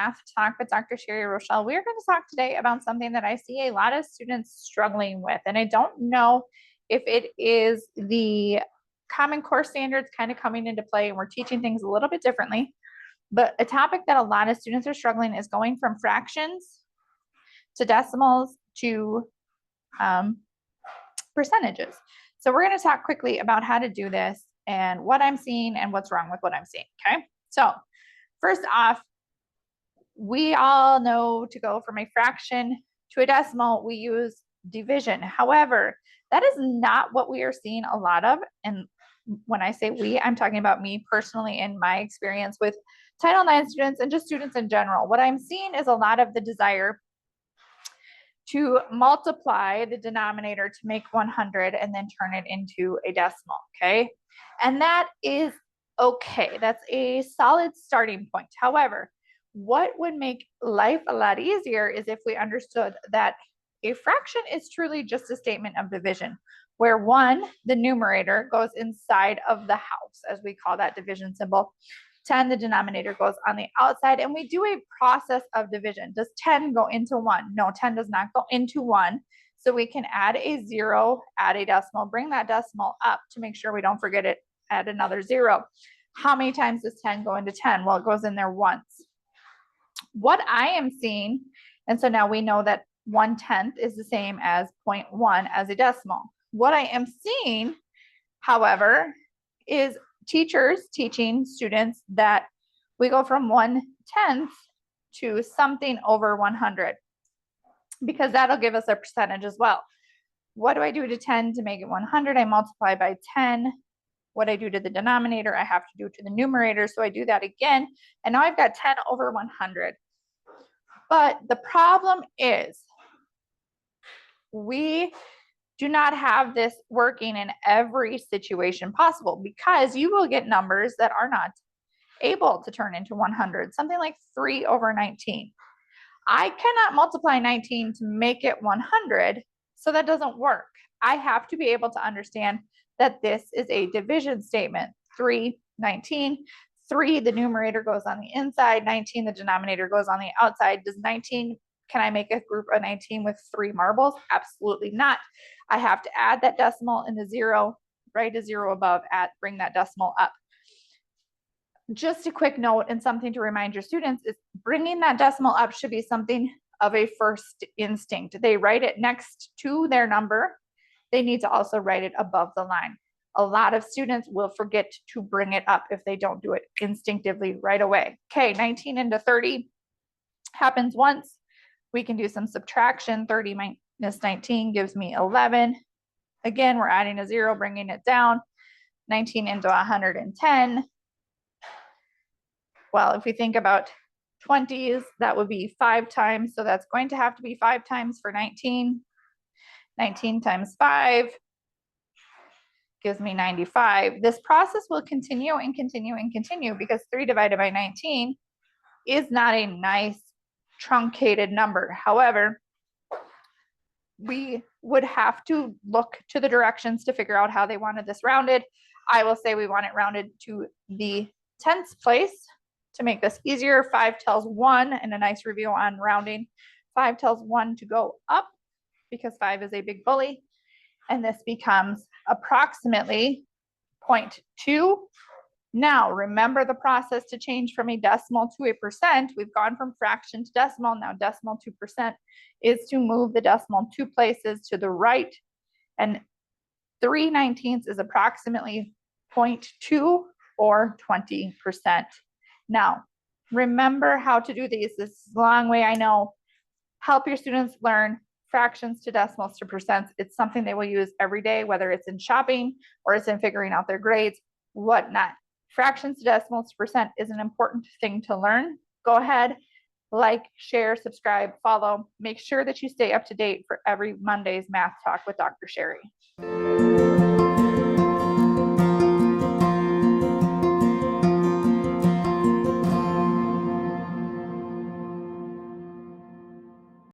Math Talk with Dr. Sherri Rochelle. We are going to talk today about something that I see a lot of students struggling with. And I don't know if it is the Common Core standards kind of coming into play and we're teaching things a little bit differently. But a topic that a lot of students are struggling is going from fractions to decimals to percentages. So we're going to talk quickly about how to do this and what I'm seeing and what's wrong with what I'm seeing. Okay. So first off, we all know to go from a fraction to a decimal, we use division. However, that is not what we are seeing a lot of. And when I say we, I'm talking about me personally in my experience with Title IX students and just students in general. What I'm seeing is a lot of the desire to multiply the denominator to make 100 and then turn it into a decimal, okay? And that is okay. That's a solid starting point. However, what would make life a lot easier is if we understood that a fraction is truly just a statement of division, where one, the numerator, goes inside of the house, as we call that division symbol. 10, the denominator goes on the outside, and we do a process of division. Does 10 go into 1? No, 10 does not go into 1. So we can add a 0, add a decimal, bring that decimal up to make sure we don't forget it, add another 0. How many times does 10 go into 10? Well, it goes in there once. What I am seeing, and so now we know that 1/10 is the same as 0.1 as a decimal. What I am seeing, however, is teachers teaching students that we go from 1/10 to something over 100, because that'll give us a percentage as well. What do I do to 10 to make it 100? I multiply by 10. What I do to the denominator, I have to do to the numerator. So I do that again. And now I've got 10 over 100. But the problem is we do not have this working in every situation possible, because you will get numbers that are not able to turn into 100, something like 3 over 19. I cannot multiply 19 to make it 100, so that doesn't work. I have to be able to understand that this is a division statement. 3, 19, 3, the numerator goes on the inside, 19, the denominator goes on the outside. Does 19, can I make a group of 19 with 3 marbles? Absolutely not. I have to add that decimal in the 0, write a 0 above, bring that decimal up. Just a quick note and something to remind your students is bringing that decimal up should be something of a first instinct. They write it next to their number. They need to also write it above the line. A lot of students will forget to bring it up if they don't do it instinctively right away. Okay, 19 into 30 happens once. We can do some subtraction. 30 minus 19 gives me 11. Again, we're adding a 0, bringing it down. 19 into 110. Well, if we think about 20s, that would be 5 times. So that's going to have to be 5 times for 19. 19 times 5 gives me 95. This process will continue and continue and continue, because 3 divided by 19 is not a nice truncated number. However, we would have to look to the directions to figure out how they wanted this rounded. I will say we want it rounded to the 10th place to make this easier. 5 tells 1, and a nice review on rounding. 5 tells 1 to go up, because 5 is a big bully. And this becomes approximately 0.2. Now, remember the process to change from a decimal to a percent. We've gone from fraction to decimal. Now, decimal to percent is to move the decimal 2 places to the right. And 3/19 is approximately 0.2 or 20%. Now, remember how to do these. This is a long way, I know. Help your students learn fractions to decimals to percents. It's something they will use every day, whether it's in shopping or it's in figuring out their grades, whatnot. Fractions to decimals to percent is an important thing to learn. Go ahead, like, share, subscribe, follow. Make sure that you stay up to date for every Monday's Math Talk with Dr. Sherri.